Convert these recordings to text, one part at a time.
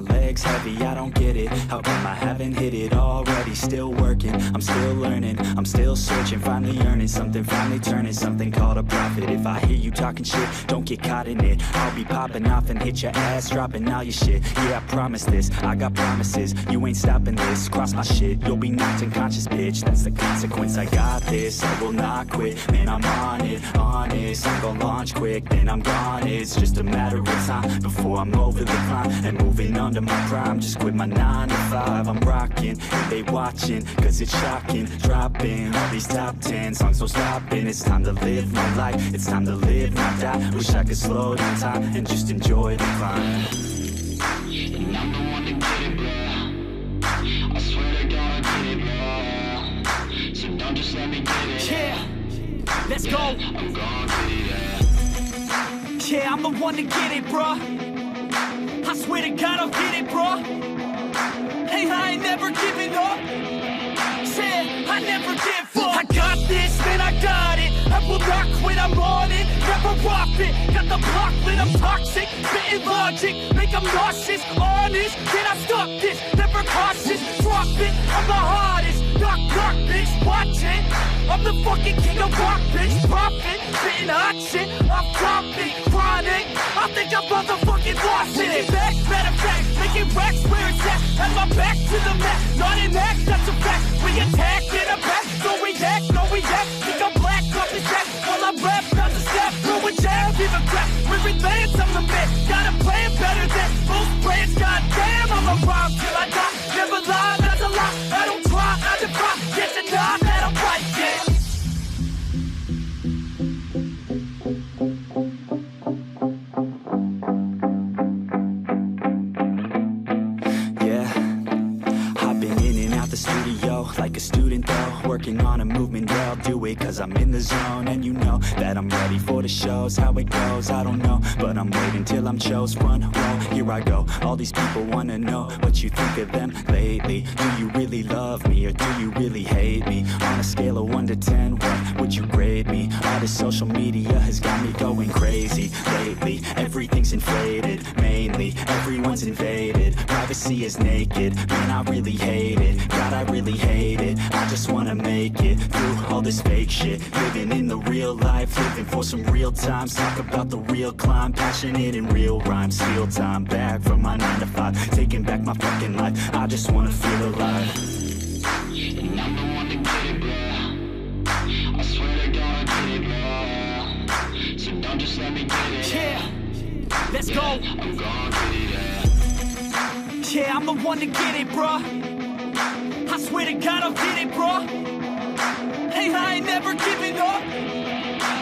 my legs heavy, I don't get it. How come I haven't hit it already? Still working, I'm still learning, I'm still searching, finally earning something, finally turning something called a profit. If I hear you talking shit, don't get caught in it. I'll be popping off and hit your ass, dropping all your shit. Yeah, I promise this, I got promises. You ain't stopping this, cross my shit, you'll be knocked unconscious, bitch. That's the consequence, I got this, I will not quit. Man, I'm on it, honest, I'm gon' launch quick, then I'm gone. It's just a matter of time before I'm over the climb and moving under my prime. Just quit my 9 to 5, I'm rocking, and they watching, cause it's shocking. Dropping all these top 10 songs, no stopping. It's time to live my life, it's time to live, not die. Wish I could slow down time and just enjoy the climb. And I'm the one to get it, bro. I swear to God I get it, bro. So don't just let me get it. Yeah, let's go. I'm gon' get it, yeah. Yeah, I'm the one to get it, bro. I swear to God I'll get it, bro. Hey, I ain't never giving up. Said I never give up. I got this, man, I got it. I will not quit, I'm on it. Never off it. Got the block lit, I'm toxic. Spitting logic, make them nauseous. Honest, can I stop this? Never cautious, drop it. I'm the hardest. Knock, knock, bitch, watch it. I'm the fucking king of rock, bitch. Profit, spitting hot shit. I'm dropping, chronic. I think I'm motherfucking lost in it. Back, matter of fact, making racks where it's at. Have my back to the mat, not an act, that's a fact. We attack in a back, no react, no react. Think I'm black off his back while I rap, not the step. Throw a jab, give a crap. We're advanced, I'm the man. Got a plan better than most brands. Goddamn, I'm a rhyme till I die. Never lie, that's a lie. I don't try, I defy. Get the nod that I'm right, yeah. Like a student though, working on a movement, yeah, I'll do it cause I'm in the zone. And you know that I'm ready for the shows. How it goes, I don't know, but I'm waiting till I'm chose. Front row, here I go. All these people wanna know what you think of them lately. Do you really love me or do you really hate me? On a scale of 1 to 10, what would you grade me? All this social media has got me going crazy lately. Everything's inflated, mainly everyone's invaded. Privacy is naked, man, I really hate it. God, I really hate it. I just wanna make it through all this fake shit. Living in the real life, living for some real times. Talk about the real climb, passionate in real rhymes. Steal time back from my 9 to 5, taking back my fucking life. I just wanna feel alive. And I'm the one to get it, bro. I swear to God I get it, bro. So don't just let me get it. Yeah, let's go. I'm gon' get it, yeah. Yeah, I'm the one to get it, bro. I swear to God I'll get it, bro. Hey, I ain't never giving up.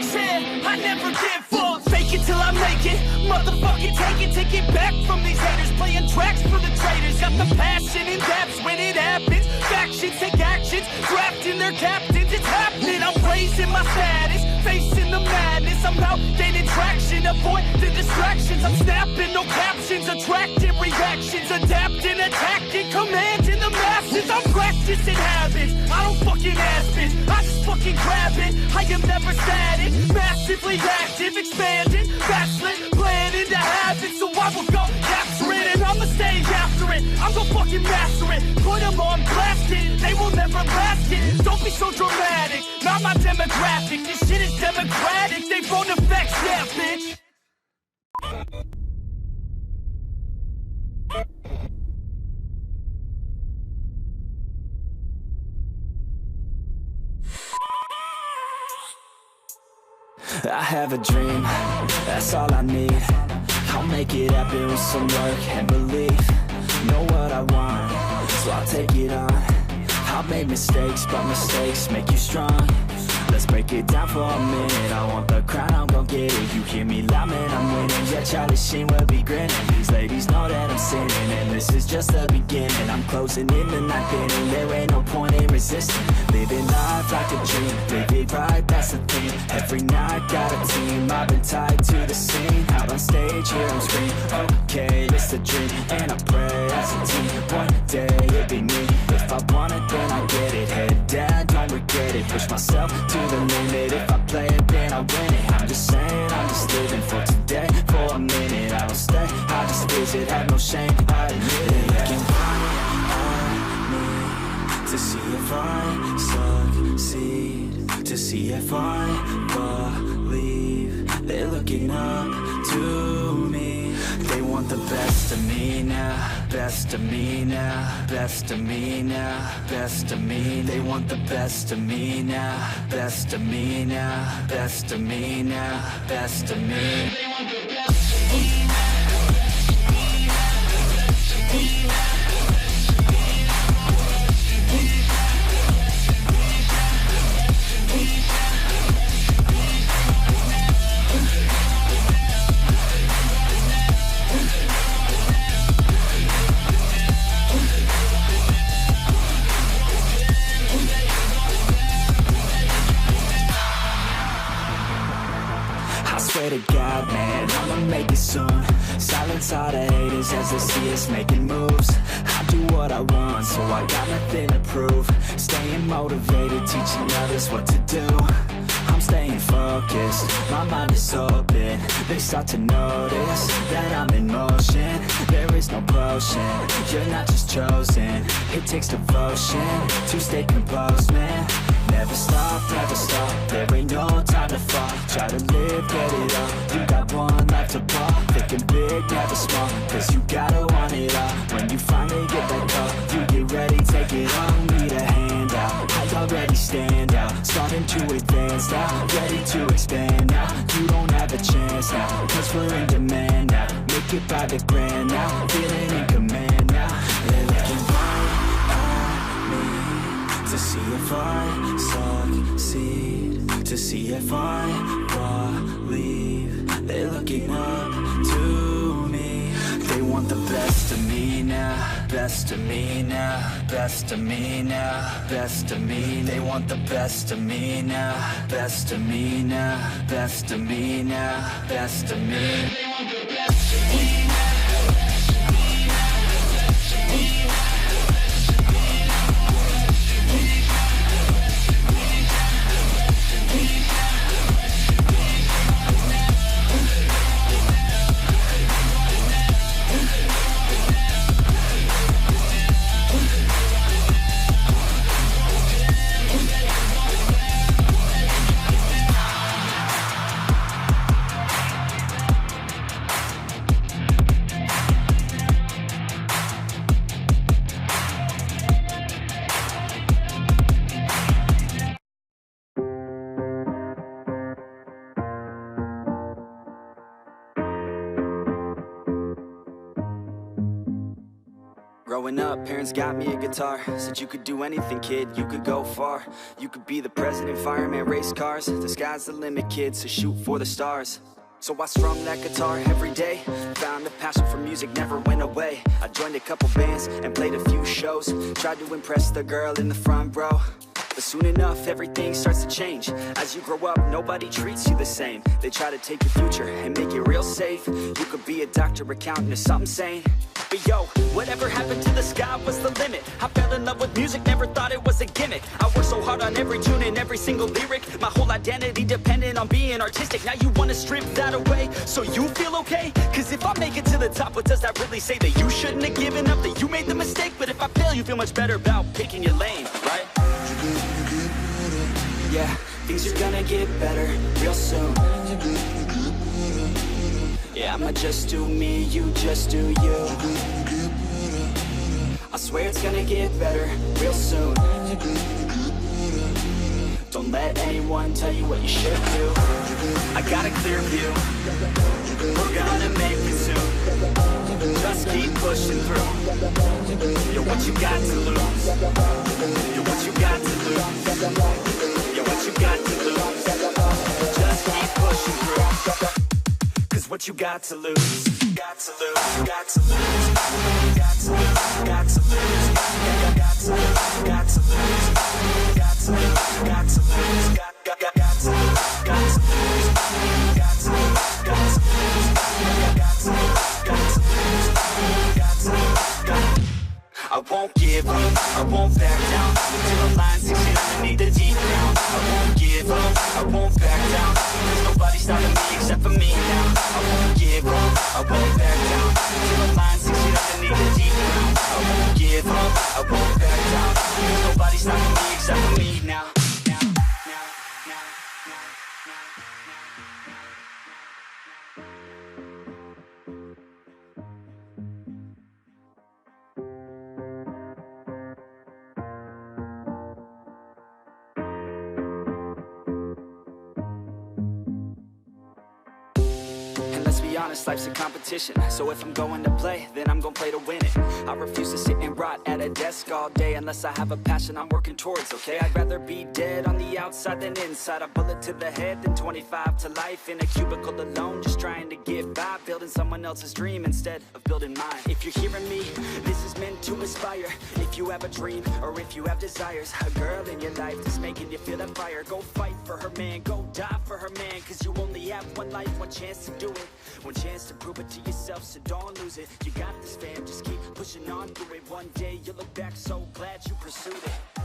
Said I never give up. Fake it till I make it. Motherfucking take it back from these haters. Playing tracks for the traitors. Got the passion in depths when it happens. Factions take actions, drafting their captains. It's happening. I'm raising my status, facing the madness. I'm out gaining traction, avoid the distractions. I'm snapping, no captions, attracting reactions, adapting, attacking, commanding the masses. I'm practicing habits, I don't fucking ask it, I just fucking grab it. I am never static, massively active, expanding, backslid, planning to have it. So I will go capture it and I'ma stay after it. I'm gonna fucking master it, put them on blast it. They will never last it, don't be so dramatic. Not my demographic, this shit is democratic. They phone effects, yeah, bitch. I have a dream, that's all I need. I'll make it happen with some work and belief. Know what I want, so I'll take it on. I'll make mistakes, but mistakes make you strong. Let's break it down for a minute. I want the crown, I'm gon' get it. You hear me loud, man, I'm winning. Yeah, Charlie Sheen will be grinning. These ladies know that I'm sinning, and this is just the beginning. I'm closing in the ninth inning. There ain't no point in resisting. Living life like a dream, live it right, that's the thing. Every night got a team, I've been tied to the scene. Out on stage, here on screen. Okay, it's a dream, and I pray as a team. One day it'll be me. If I want it, then I get it. Head down, don't regret it. Push myself to the limit. If I play it, then I win it. I'm just saying, I'm just living for today. For a minute, I don't stay, I just visit. Have no shame, I if I believe they're looking up to me. They want the best of me now, best of me now, best of me now, best of me. They want the best of me now, best of me now, best of me now, best of me. They want the best of me now. Swear to God, man, I'ma make it soon. Silence all the haters as they see us making moves. I do what I want, so I got nothing to prove. Staying motivated, teaching others what to do. I'm staying focused, my mind is open. They start to notice that I'm in motion. There is no potion, you're not just chosen. It takes devotion to stay composed, man. Never stop, there ain't no time to fall. Try to live, get it all, you got one life to ball. Thinking big, never small, cause you gotta want it all. When you finally get that call, you get ready, take it all. Need a handout, I already stand out. Starting to advance now, ready to expand now. You don't have a chance now, cause we're in demand now. Make it by the grand now, feeling in command now. They're looking right at me to see if I succeed, to see if I believe. They're looking up to me. They want the best of me now, best of me now, best of me now, best of me. They want the best of me now, best of me now, best of me now, best of me. They want the best of me now. Growing up, parents got me a guitar. Said you could do anything, kid, you could go far. You could be the president, fireman, race cars. The sky's the limit, kid, so shoot for the stars. So I strummed that guitar every day. Found a passion for music, never went away. I joined a couple bands and played a few shows. Tried to impress the girl in the front row. But soon enough, everything starts to change. As you grow up, nobody treats you the same. They try to take your future and make it real safe. You could be a doctor, accountant, or something sane. But yo, whatever happened to the sky was the limit. I fell in love with music, never thought it was a gimmick. I worked so hard on every tune and every single lyric. My whole identity depended on being artistic. Now you wanna strip that away, so you feel okay? Cause if I make it to the top, what does that really say? That you shouldn't have given up, that you made the mistake? But if I fail, you feel much better about picking your lane, right? Yeah, things are gonna get better real soon. Yeah, I'ma just do me, you just do you. I swear it's gonna get better real soon. Don't let anyone tell you what you should do. I got a clear view, we're gonna make it soon. Just keep pushing through. You're what you got to lose. You're what you got to lose. You're what you got to lose. Just keep pushing through. Cause what you got to lose, got to lose, got to lose, got to lose, got to lose, got to lose, got to lose, got to lose, got to lose, got to lose, got to lose, got to lose, got to lose, got to lose, got to lose. I won't give up, I won't back down until the line sinks in underneath the deep ground. I won't give up, I won't back down. There's nobody stopping me except for me now. I won't give up, I won't back down until the line sinks in underneath the deep ground. I won't give up, I won't back down. There's nobody stopping me except for me now. honest, life's a competition. So if I'm going to play, then I'm gonna play to win it. I refuse to sit and rot at a desk all day unless I have a passion I'm working towards, okay? I'd rather be dead on the outside than inside. A bullet to the head than 25 to life in a cubicle alone, just trying to get by, building someone else's dream instead of building mine. If you're hearing me, this is meant to inspire. If you have a dream or if you have desires, a girl in your life that's making you feel that fire, go fight for her, man, go die for her, man. Cause you only have one life, one chance to do it, one chance to prove it to yourself, so don't lose it. You got this, fam, just keep pushing on through it. One day you'll look back so glad you pursued it.